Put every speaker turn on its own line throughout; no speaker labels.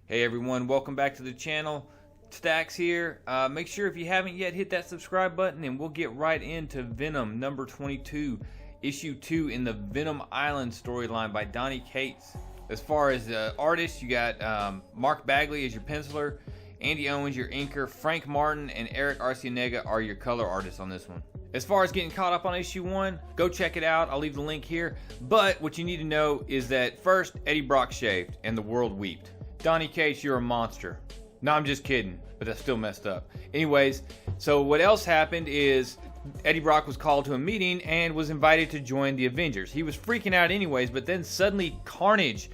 Hey everyone, welcome back to the channel. Stacks here. Make sure if you haven't yet, hit that subscribe button and we'll get right into Venom number 22, issue 2 in the Venom Island storyline by Donny Cates. As far as artists, you got Mark Bagley as your penciler, Andy Owens your inker, Frank Martin and Eric Arcianega are your color artists on this one. As far as getting caught up on issue 1, go check it out. I'll leave the link here. But what you need to know is that first, Eddie Brock shaved and the world weeped. Donny Cates, you're a monster. No, I'm just kidding, but that's still messed up. Anyways, so what else happened is Eddie Brock was called to a meeting and was invited to join the Avengers. He was freaking out anyways, but then suddenly Carnage's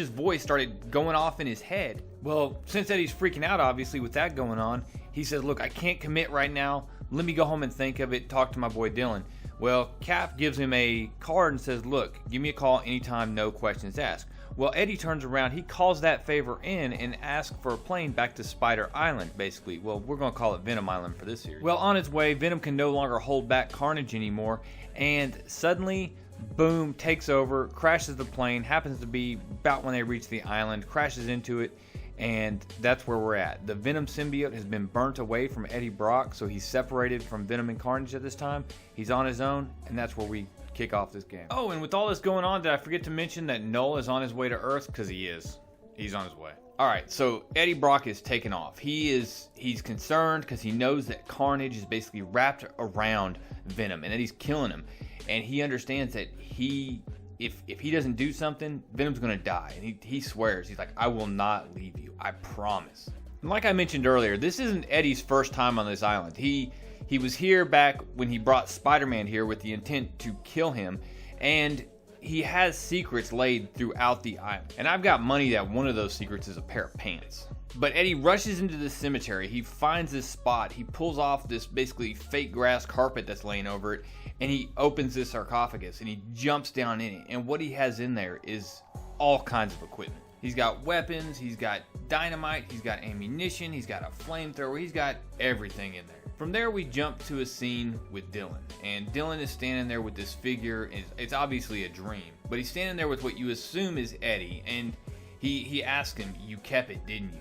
voice started going off in his head. Well, since Eddie's freaking out, obviously, with that going on, he says, look, I can't commit right now. Let me go home and think of it, talk to my boy Dylan. Well, Cap gives him a card and says, look, give me a call anytime, no questions asked. Well, Eddie turns around, he calls that favor in and asks for a plane back to Spider Island, basically. Well, we're going to call it Venom Island for this series. Well, on its way, Venom can no longer hold back Carnage anymore, and suddenly, boom, takes over, crashes the plane, happens to be about when they reach the island, crashes into it, and that's where we're at. The Venom symbiote has been burnt away from Eddie Brock, so he's separated from Venom and Carnage at this time. He's on his own, and that's where we kick off this game. Oh, and with all this going on, did I forget to mention that Null is on his way to Earth? Because he is. He's on his way. Alright, so Eddie Brock is taken off. He's concerned because he knows that Carnage is basically wrapped around Venom and that he's killing him. And he understands that if he doesn't do something, Venom's gonna die. And he swears, he's like, I will not leave you. I promise. And like I mentioned earlier, this isn't Eddie's first time on this island. He was here back when he brought Spider-Man here with the intent to kill him, and he has secrets laid throughout the island. And I've got money that one of those secrets is a pair of pants. But Eddie rushes into the cemetery, he finds this spot, he pulls off this basically fake grass carpet that's laying over it, and he opens this sarcophagus, and he jumps down in it, and what he has in there is all kinds of equipment. He's got weapons, he's got dynamite, he's got ammunition, he's got a flamethrower, he's got everything in there. From there we jump to a scene with Dylan, and Dylan is standing there with this figure. It's obviously a dream, but he's standing there with what you assume is Eddie, and he asks him, you kept it, didn't you?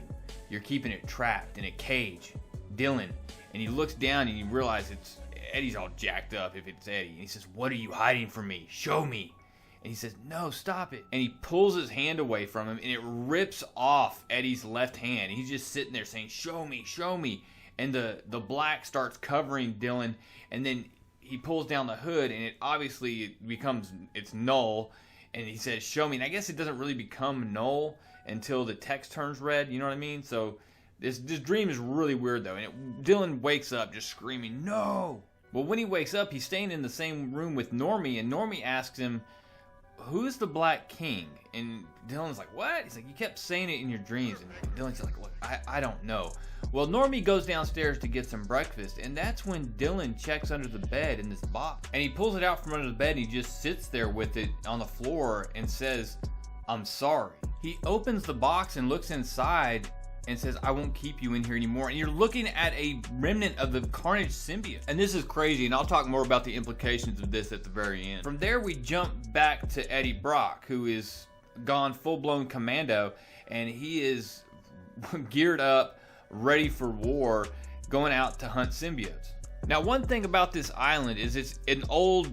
You're keeping it trapped in a cage, Dylan. And he looks down and you realize it's Eddie's all jacked up if it's Eddie, and he says, what are you hiding from me? Show me. And he says, no, stop it. And he pulls his hand away from him, and it rips off Eddie's left hand. He's just sitting there saying, show me, show me. And the black starts covering Dylan, and then he pulls down the hood, and it obviously it's Null, and he says, show me. And I guess it doesn't really become Null until the text turns red, you know what I mean? So this dream is really weird, though, and Dylan wakes up just screaming, no! Well, when he wakes up, he's staying in the same room with Normie, and Normie asks him, who's the Black King? And Dylan's like, what? He's like, you kept saying it in your dreams. And Dylan's like, look, I don't know. Well, Normie goes downstairs to get some breakfast, and that's when Dylan checks under the bed in this box. And he pulls it out from under the bed, and he just sits there with it on the floor and says, I'm sorry. He opens the box and looks inside and says, I won't keep you in here anymore. And you're looking at a remnant of the Carnage symbiote. And this is crazy, and I'll talk more about the implications of this at the very end. From there, we jump back to Eddie Brock, who is gone full-blown commando, and he is geared up, ready for war, going out to hunt symbiotes. Now, one thing about this island is it's an old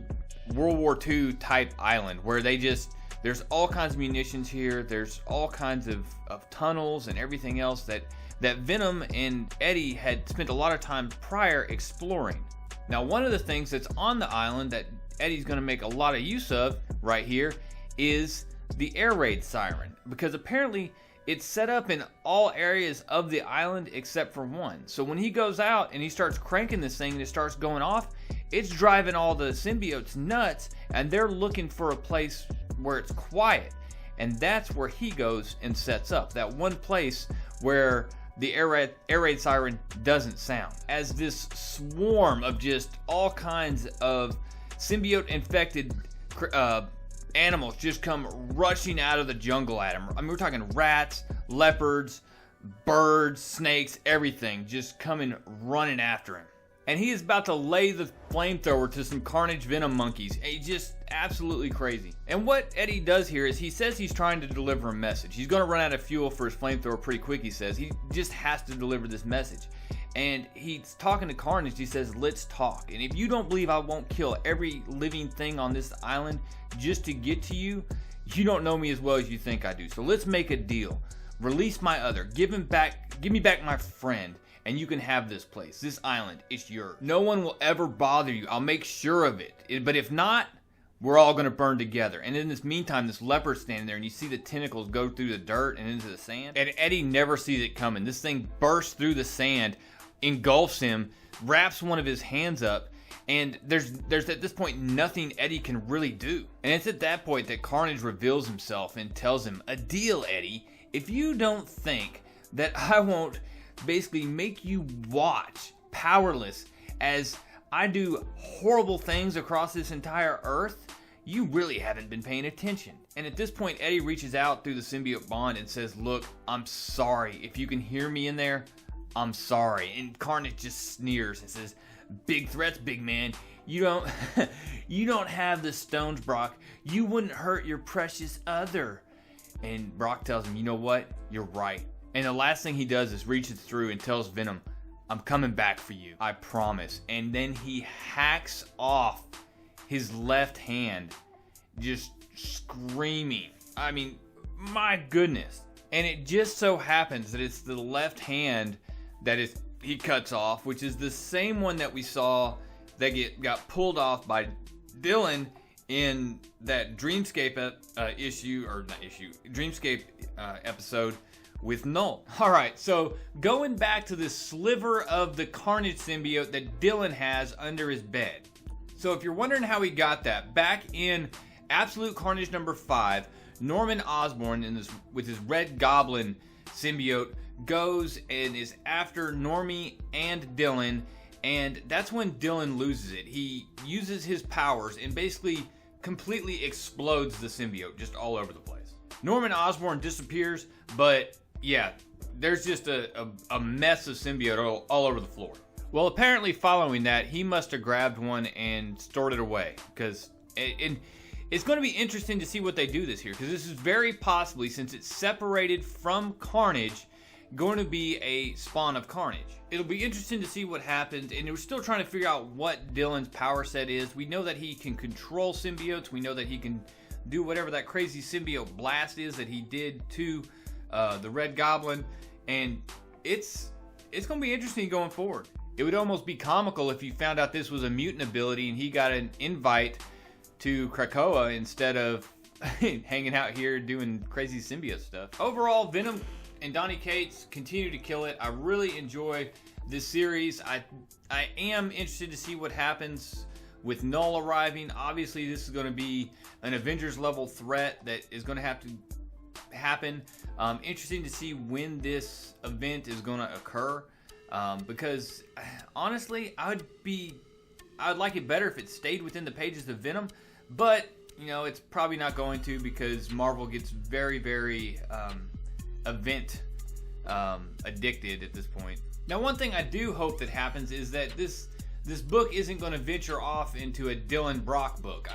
World War II type island where there's all kinds of munitions here, there's all kinds of tunnels and everything else that Venom and Eddie had spent a lot of time prior exploring. Now, one of the things that's on the island that Eddie's going to make a lot of use of right here is the air raid siren, because apparently it's set up in all areas of the island except for one. So when he goes out and he starts cranking this thing and it starts going off, it's driving all the symbiotes nuts, and they're looking for a place where it's quiet. And that's where he goes and sets up, that one place where the air raid siren doesn't sound. As this swarm of just all kinds of symbiote infected animals just come rushing out of the jungle at him. I mean, we're talking rats, leopards, birds, snakes, everything just coming running after him. and he is about to lay the flamethrower to some Carnage Venom monkeys. It's just absolutely crazy. And what Eddie does here is he says he's trying to deliver a message. He's going to run out of fuel for his flamethrower pretty quick, he says. He just has to deliver this message. And he's talking to Carnage. He says, let's talk. And if you don't believe I won't kill every living thing on this island just to get to you, you don't know me as well as you think I do. So let's make a deal. Release my other. Give me back my friend. And you can have this place. This island, it's yours. No one will ever bother you. I'll make sure of it. But if not, we're all going to burn together. And in this meantime, this leopard's standing there, and you see the tentacles go through the dirt and into the sand. And Eddie never sees it coming. This thing bursts through the sand, engulfs him, wraps one of his hands up, and there's at this point nothing Eddie can really do. And it's at that point that Carnage reveals himself and tells him, a deal, Eddie. If you don't think that I won't basically make you watch powerless as I do horrible things across this entire earth, you really haven't been paying attention. And at this point, Eddie reaches out through the symbiote bond and says, look, I'm sorry. If you can hear me in there, I'm sorry. And Carnage just sneers and says, big threats, big man. You don't have the stones, Brock. You wouldn't hurt your precious other. And Brock tells him, you know what? You're right. And the last thing he does is reaches through and tells Venom, I'm coming back for you. I promise. And then he hacks off his left hand, just screaming. I mean, my goodness. And it just so happens that it's the left hand that he cuts off, which is the same one that we saw that got pulled off by Dylan in that Dreamscape Dreamscape episode with Null. Alright, so going back to this sliver of the Carnage symbiote that Dylan has under his bed. So if you're wondering how he got that, back in Absolute Carnage number 5, Norman Osborn with his Red Goblin symbiote goes and is after Normie and Dylan, and that's when Dylan loses it. He uses his powers and basically completely explodes the symbiote just all over the place. Norman Osborn disappears, but yeah, there's just a mess of symbiote all over the floor. Well, apparently following that, he must have grabbed one and stored it away, because it's going to be interesting to see what they do this here, because this is very possibly, since it's separated from Carnage, going to be a spawn of Carnage. It'll be interesting to see what happens, and we're still trying to figure out what Dylan's power set is. We know that he can control symbiotes. We know that he can do whatever that crazy symbiote blast is that he did to the Red Goblin, and it's going to be interesting going forward. It would almost be comical if you found out this was a mutant ability and he got an invite to Krakoa instead of hanging out here doing crazy symbiote stuff. Overall, Venom and Donny Cates continue to kill it. I really enjoy this series. I am interested to see what happens with Null arriving. Obviously, this is going to be an Avengers level threat that is going to have to happen. Interesting to see when this event is going to occur, because honestly, I'd like it better if it stayed within the pages of Venom, but you know, it's probably not going to, because Marvel gets very, very event addicted at this point. Now, one thing I do hope that happens is that this book isn't going to venture off into a Dylan Brock book.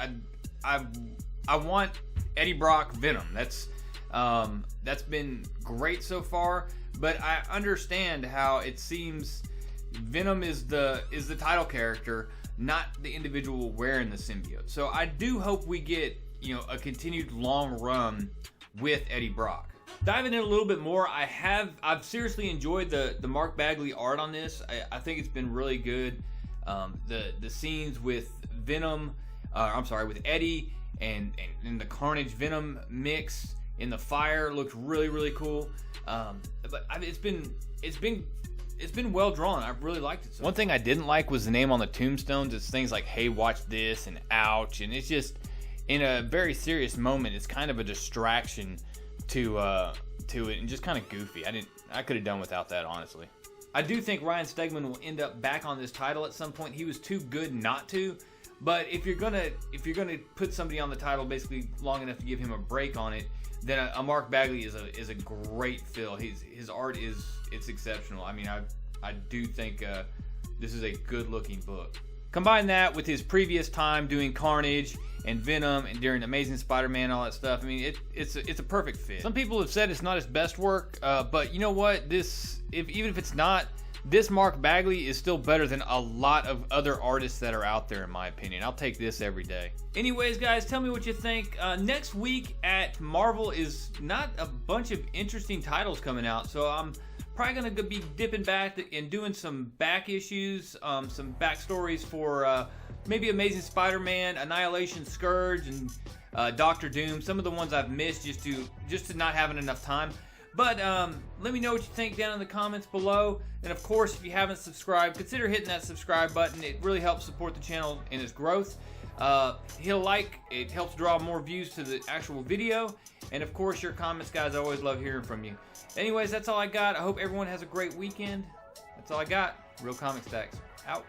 I want Eddie Brock Venom. That's been great so far, but I understand how it seems Venom is the title character, not the individual wearing the symbiote. So I do hope we get, you know, a continued long run with Eddie Brock. Diving in a little bit more, I've seriously enjoyed the Mark Bagley art on this. I think it's been really good. The scenes with Venom, with Eddie and the Carnage Venom mix in the fire looked really, really cool. But it's been well drawn. I've really liked it. One thing I didn't like was the name on the tombstones. It's things like, hey, watch this, and ouch, and it's just, in a very serious moment, it's kind of a distraction to it, and just kind of goofy. I could have done without that, honestly. I do think Ryan Stegman will end up back on this title at some point. He was too good not to. But if you're gonna put somebody on the title basically long enough to give him a break on it, then a Mark Bagley is a great fill. His art it's exceptional. I mean, I do think this is a good looking book. Combine that with his previous time doing Carnage and Venom and during Amazing Spider-Man, all that stuff. I mean, it's a perfect fit. Some people have said it's not his best work, but you know what? Even if it's not, this Mark Bagley is still better than a lot of other artists that are out there, in my opinion. I'll take this every day. Anyways, guys, tell me what you think. Next week at Marvel is not a bunch of interesting titles coming out, so I'm probably going to be dipping back and doing some back issues, some backstories for maybe Amazing Spider-Man, Annihilation, Scourge, and Doctor Doom. Some of the ones I've missed just to not having enough time. But let me know what you think down in the comments below. And of course, if you haven't subscribed, consider hitting that subscribe button. It really helps support the channel and its growth. Hit a like. It helps draw more views to the actual video. And of course, your comments, guys. I always love hearing from you. Anyways, that's all I got. I hope everyone has a great weekend. That's all I got. Real Comic Stacks out.